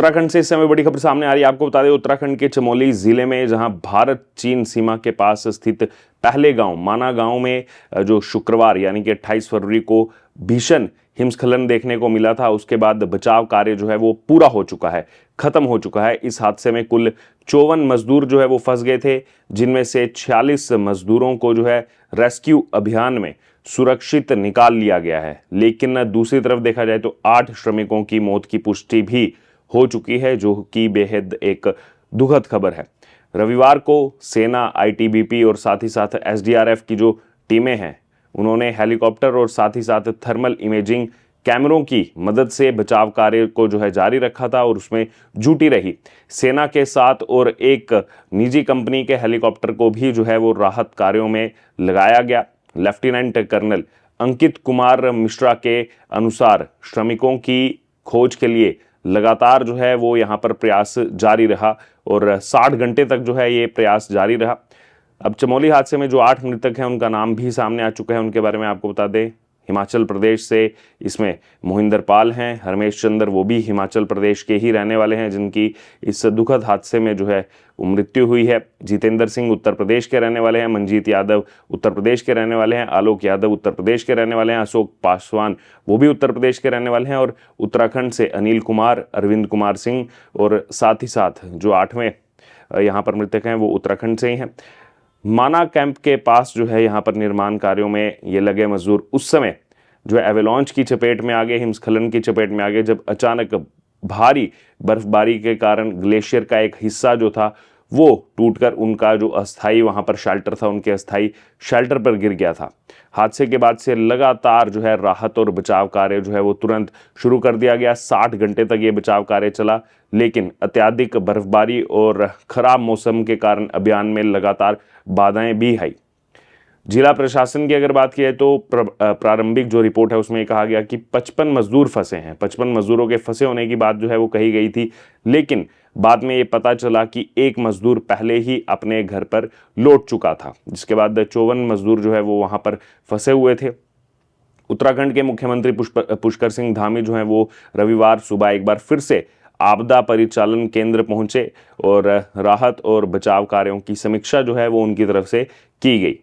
उत्तराखंड से इस समय बड़ी खबर सामने आ रही है। आपको बता दें, उत्तराखंड के चमोली जिले में जहां भारत चीन सीमा के पास स्थित पहले गांव माना गांव में जो शुक्रवार यानी कि 28 फरवरी को भीषण हिमस्खलन देखने को मिला था, उसके बाद बचाव कार्य जो है वो पूरा हो चुका है, खत्म हो चुका है। इस हादसे में कुल 54 मजदूर जो है वो फंस गए थे, जिनमें से 46 मजदूरों को जो है रेस्क्यू अभियान में सुरक्षित निकाल लिया गया है। लेकिन दूसरी तरफ देखा जाए तो 8 श्रमिकों की मौत की पुष्टि भी हो चुकी है, जो कि बेहद एक दुखद खबर है। रविवार को सेना, आईटीबीपी और साथ ही साथ एसडीआरएफ की जो टीमें हैं, उन्होंने हेलीकॉप्टर और साथ ही साथ थर्मल इमेजिंग कैमरों की मदद से बचाव कार्य को जो है जारी रखा था और उसमें जुटी रही। सेना के साथ और एक निजी कंपनी के हेलीकॉप्टर को भी जो है वो राहत कार्यों में लगाया गया। लेफ्टिनेंट कर्नल अंकित कुमार मिश्रा के अनुसार श्रमिकों की खोज के लिए लगातार जो है वो यहाँ पर प्रयास जारी रहा और 60 घंटे तक जो है ये प्रयास जारी रहा। अब चमोली हादसे में जो 8 मृतक हैं उनका नाम भी सामने आ चुका है। उनके बारे में आपको बता दें, हिमाचल प्रदेश से इसमें मोहिंदर पाल हैं, हरमेश चंद्र वो भी हिमाचल प्रदेश के ही रहने वाले हैं, जिनकी इस दुखद हादसे में जो है मृत्यु हुई है। जितेंद्र सिंह उत्तर प्रदेश के रहने वाले हैं, मंजीत यादव उत्तर प्रदेश के रहने वाले हैं, आलोक यादव उत्तर प्रदेश के रहने वाले हैं, अशोक पासवान वो भी उत्तर प्रदेश के रहने वाले हैं, और उत्तराखंड से अनिल कुमार, अरविंद कुमार सिंह और साथ ही साथ जो 8वें यहाँ पर मृतक हैं वो उत्तराखंड से ही हैं। माना कैंप के पास जो है यहाँ पर निर्माण कार्यों में ये लगे मजदूर उस समय जो है एवेलॉन्च की चपेट में आ गए, हिमस्खलन की चपेट में आ गए, जब अचानक भारी बर्फबारी के कारण ग्लेशियर का एक हिस्सा जो था वो टूटकर उनका जो अस्थाई वहां पर शेल्टर था, उनके अस्थाई शेल्टर पर गिर गया था। हादसे के बाद से लगातार जो है राहत और बचाव कार्य जो है वो तुरंत शुरू कर दिया गया। 60 घंटे तक ये बचाव कार्य चला, लेकिन अत्यधिक बर्फबारी और खराब मौसम के कारण अभियान में लगातार बाधाएं भी आई। जिला प्रशासन की अगर बात की जाए तो प्रारंभिक जो रिपोर्ट है उसमें कहा गया कि 55 मजदूर फंसे हैं। 55 मजदूरों के फंसे होने की बात जो है वो कही गई थी, लेकिन बाद में ये पता चला कि एक मजदूर पहले ही अपने घर पर लौट चुका था, जिसके बाद 54 मजदूर जो है वो वहां पर फंसे हुए थे। उत्तराखंड के मुख्यमंत्री पुष्कर सिंह धामी जो है वो रविवार सुबह एक बार फिर से आपदा परिचालन केंद्र पहुंचे और राहत और बचाव कार्यों की समीक्षा जो है वो उनकी तरफ से की गई।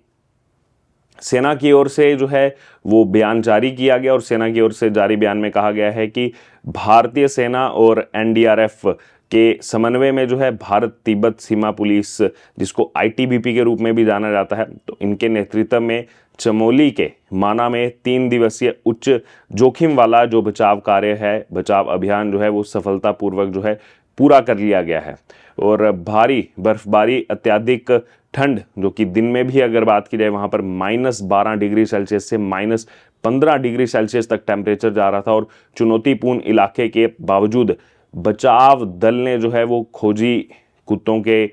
सेना की ओर से जो है वो बयान जारी किया गया और सेना की ओर से जारी बयान में कहा गया है कि भारतीय सेना और एनडीआरएफ के समन्वय में जो है भारत तिब्बत सीमा पुलिस, जिसको आईटीबीपी के रूप में भी जाना जाता है, तो इनके नेतृत्व में चमोली के माना में 3 दिवसीय उच्च जोखिम वाला जो बचाव कार्य है, बचाव अभियान जो है वो सफलतापूर्वक जो है पूरा कर लिया गया है। और भारी बर्फबारी, अत्यधिक ठंड, जो कि दिन में भी अगर बात की जाए वहां पर -12 डिग्री सेल्सियस से -15 डिग्री सेल्सियस तक टेम्परेचर जा रहा था, और चुनौतीपूर्ण इलाके के बावजूद बचाव दल ने जो है वो खोजी कुत्तों के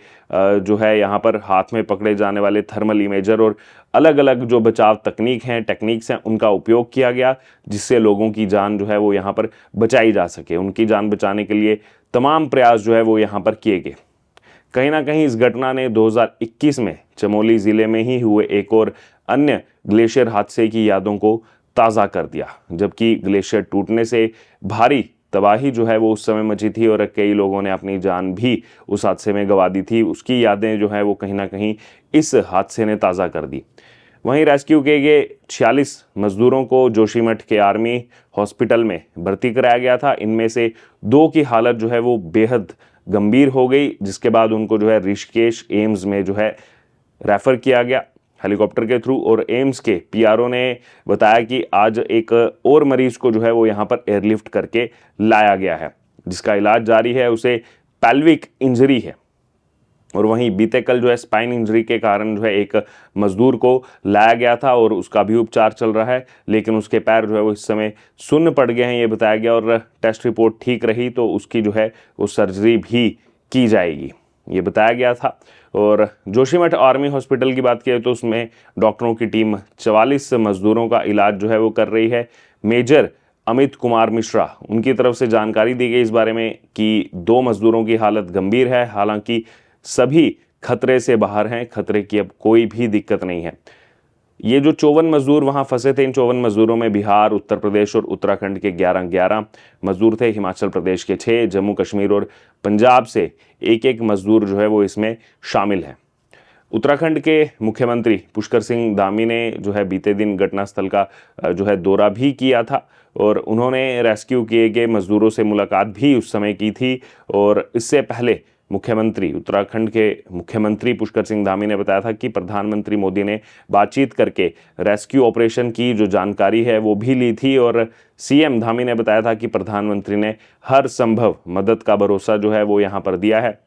जो है यहाँ पर हाथ में पकड़े जाने वाले थर्मल इमेजर और अलग अलग जो बचाव टेक्निक्स हैं उनका उपयोग किया गया, जिससे लोगों की जान जो है वो यहाँ पर बचाई जा सके। उनकी जान बचाने के लिए तमाम प्रयास जो है वो यहाँ पर किए गए। कहीं ना कहीं इस घटना ने 2021 में चमोली जिले में ही हुए एक और अन्य ग्लेशियर हादसे की यादों को ताज़ा कर दिया, जबकि ग्लेशियर टूटने से भारी तबाही जो है वो उस समय मची थी और कई लोगों ने अपनी जान भी उस हादसे में गंवा दी थी। उसकी यादें जो है वो कहीं ना कहीं इस हादसे ने ताज़ा कर दी। वहीं रेस्क्यू किए गए 46 मजदूरों को जोशीमठ के आर्मी हॉस्पिटल में भर्ती कराया गया था। इनमें से 2 की हालत जो है वो बेहद गंभीर हो गई, जिसके बाद उनको जो है ऋषिकेश एम्स में जो है रेफर किया गया हेलीकॉप्टर के थ्रू। और एम्स के पीआरओ ने बताया कि आज एक और मरीज को जो है वो यहाँ पर एयरलिफ्ट करके लाया गया है, जिसका इलाज जारी है, उसे पेल्विक इंजरी है। और वहीं बीते कल जो है स्पाइन इंजरी के कारण जो है एक मजदूर को लाया गया था और उसका भी उपचार चल रहा है, लेकिन उसके पैर जो है वो इस समय सुन्न पड़ गए हैं, ये बताया गया, और टेस्ट रिपोर्ट ठीक रही तो उसकी जो है वो सर्जरी भी की जाएगी, ये बताया गया था। और जोशीमठ आर्मी हॉस्पिटल की बात करें तो उसमें डॉक्टरों की टीम 44 मजदूरों का इलाज जो है वो कर रही है। मेजर अमित कुमार मिश्रा, उनकी तरफ से जानकारी दी गई इस बारे में कि 2 मजदूरों की हालत गंभीर है, हालांकि सभी खतरे से बाहर हैं, खतरे की अब कोई भी दिक्कत नहीं है। ये जो 54 मजदूर वहां फंसे थे, इन 54 मजदूरों में बिहार, उत्तर प्रदेश और उत्तराखंड के 11 मजदूर थे, हिमाचल प्रदेश के 6, जम्मू कश्मीर और पंजाब से एक एक मजदूर जो है वो इसमें शामिल है। उत्तराखंड के मुख्यमंत्री पुष्कर सिंह धामी ने जो है बीते दिन घटनास्थल का जो है दौरा भी किया था और उन्होंने रेस्क्यू किए गए मजदूरों से मुलाकात भी उस समय की थी। और इससे पहले उत्तराखंड के मुख्यमंत्री पुष्कर सिंह धामी ने बताया था कि प्रधानमंत्री मोदी ने बातचीत करके रेस्क्यू ऑपरेशन की जो जानकारी है वो भी ली थी और सीएम धामी ने बताया था कि प्रधानमंत्री ने हर संभव मदद का भरोसा जो है वो यहाँ पर दिया है।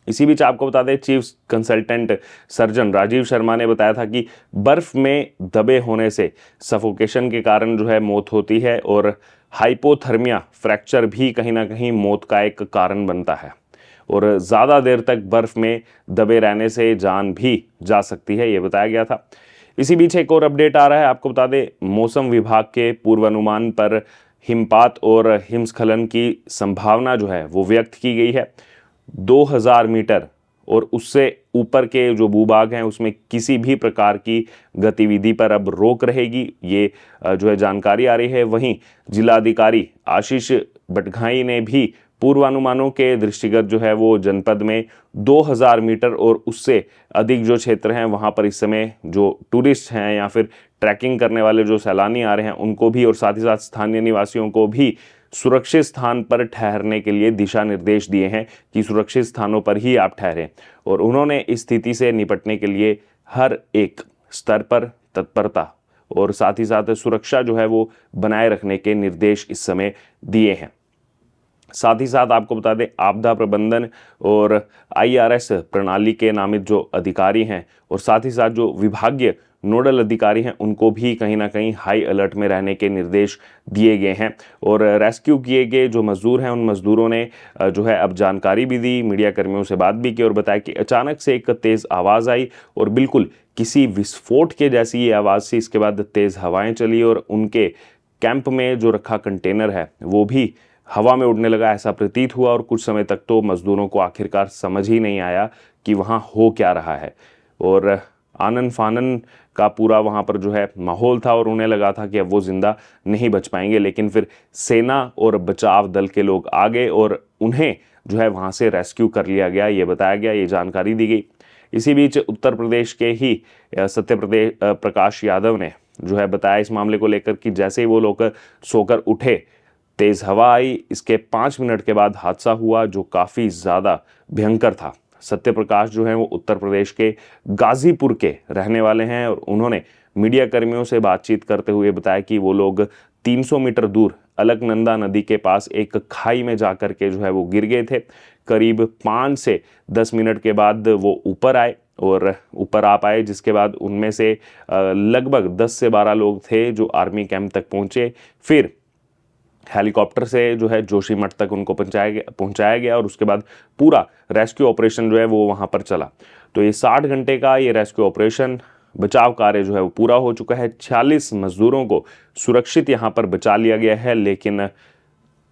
इसी बीच आपको बता दें, chief consultant surgeon Rajiv Sharma ने बताया था कि बर्फ में दबे होने से सफोकेशन के कारण जो है मौत होती है और हाइपोथर्मिया फ्रैक्चर भी कहीं ना कहीं मौत का एक कारण बनता है और ज़्यादा देर तक बर्फ में दबे रहने से जान भी जा सकती है, ये बताया गया था। इसी बीच एक और अपडेट आ रहा है, आपको बता दें मौसम विभाग के पूर्वानुमान पर हिमपात और हिमस्खलन की संभावना जो है वो व्यक्त की गई है। 2000 मीटर और उससे ऊपर के जो भूभाग हैं उसमें किसी भी प्रकार की गतिविधि पर अब रोक रहेगी, ये जो है जानकारी आ रही है। वहीं जिलाधिकारी आशीष बटघाई ने भी पूर्वानुमानों के दृष्टिगत जो है वो जनपद में 2000 मीटर और उससे अधिक जो क्षेत्र हैं वहां पर इस समय जो टूरिस्ट हैं या फिर ट्रैकिंग करने वाले जो सैलानी आ रहे हैं उनको भी और साथ ही साथ स्थानीय निवासियों को भी सुरक्षित स्थान पर ठहरने के लिए दिशा निर्देश दिए हैं कि सुरक्षित स्थानों पर ही आप ठहरें और उन्होंने इस स्थिति से निपटने के लिए हर एक स्तर पर तत्परता और साथ ही साथ सुरक्षा जो है वो बनाए रखने के निर्देश इस समय दिए हैं। साथ ही साथ आपको बता दें आपदा प्रबंधन और IRS प्रणाली के नामित जो अधिकारी हैं और साथ ही साथ जो विभागीय नोडल अधिकारी हैं उनको भी कहीं ना कहीं हाई अलर्ट में रहने के निर्देश दिए गए हैं। और रेस्क्यू किए गए जो मजदूर हैं उन मजदूरों ने जो है अब जानकारी भी दी, मीडिया कर्मियों से बात भी की और बताया कि अचानक से एक तेज़ आवाज़ आई और बिल्कुल किसी विस्फोट के जैसी ये आवाज़ थी। इसके बाद तेज़ हवाएं चली और उनके कैंप में जो रखा कंटेनर है वो भी हवा में उड़ने लगा, ऐसा प्रतीत हुआ। और कुछ समय तक तो मजदूरों को आखिरकार समझ ही नहीं आया कि वहाँ हो क्या रहा है और आनन फानन का पूरा वहाँ पर जो है माहौल था और उन्हें लगा था कि अब वो जिंदा नहीं बच पाएंगे। लेकिन फिर सेना और बचाव दल के लोग आ गए और उन्हें जो है वहाँ से रेस्क्यू कर लिया गया, ये बताया गया, ये जानकारी दी गई। इसी बीच उत्तर प्रदेश के ही प्रकाश यादव ने जो है बताया इस मामले को लेकर कि जैसे ही वो लोग सोकर उठे तेज़ हवा आई, इसके 5 मिनट के बाद हादसा हुआ जो काफ़ी ज़्यादा भयंकर था। सत्य प्रकाश जो है वो उत्तर प्रदेश के गाजीपुर के रहने वाले हैं और उन्होंने मीडिया कर्मियों से बातचीत करते हुए बताया कि वो लोग 300 मीटर दूर अलकनंदा नदी के पास एक खाई में जाकर के जो है वो गिर गए थे। करीब 5 से 10 मिनट के बाद वो ऊपर आए और ऊपर आ पाए, जिसके बाद उनमें से लगभग 10 से 12 लोग थे जो आर्मी कैंप तक पहुँचे। फिर हेलीकॉप्टर से जो है जोशीमठ तक उनको पहुंचाया गया और उसके बाद पूरा रेस्क्यू ऑपरेशन जो है वो वहां पर चला। तो ये 60 घंटे का ये रेस्क्यू ऑपरेशन बचाव कार्य जो है वो पूरा हो चुका है। 46 मजदूरों को सुरक्षित यहाँ पर बचा लिया गया है, लेकिन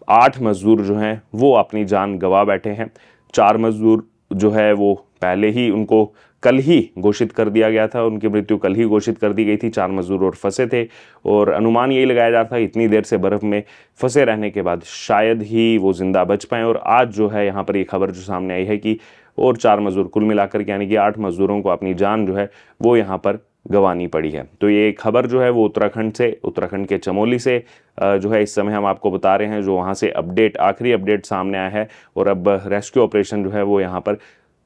8 मजदूर जो हैं वो अपनी जान गंवा बैठे हैं। 4 मजदूर जो है वो पहले ही उनको कल ही घोषित कर दिया गया था, उनकी मृत्यु कल ही घोषित कर दी गई थी। 4 मजदूर और फंसे थे और अनुमान यही लगाया जा रहा था इतनी देर से बर्फ में फंसे रहने के बाद शायद ही वो जिंदा बच पाएं। और आज जो है यहाँ पर ये खबर जो सामने आई है कि और 4 मजदूर कुल मिलाकर यानी कि 8 मजदूरों को अपनी जान जो है वो यहाँ पर गंवानी पड़ी है। तो ये खबर जो है वो उत्तराखंड के चमोली से जो है इस समय हम आपको बता रहे हैं, जो वहाँ से आखिरी अपडेट सामने आया है। और अब रेस्क्यू ऑपरेशन जो है वो यहाँ पर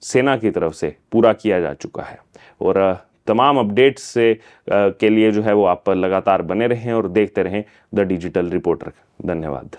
सेना की तरफ से पूरा किया जा चुका है। और तमाम अपडेट्स से के लिए जो है वो आप लगातार बने रहें और देखते रहें द डिजिटल रिपोर्टर। धन्यवाद।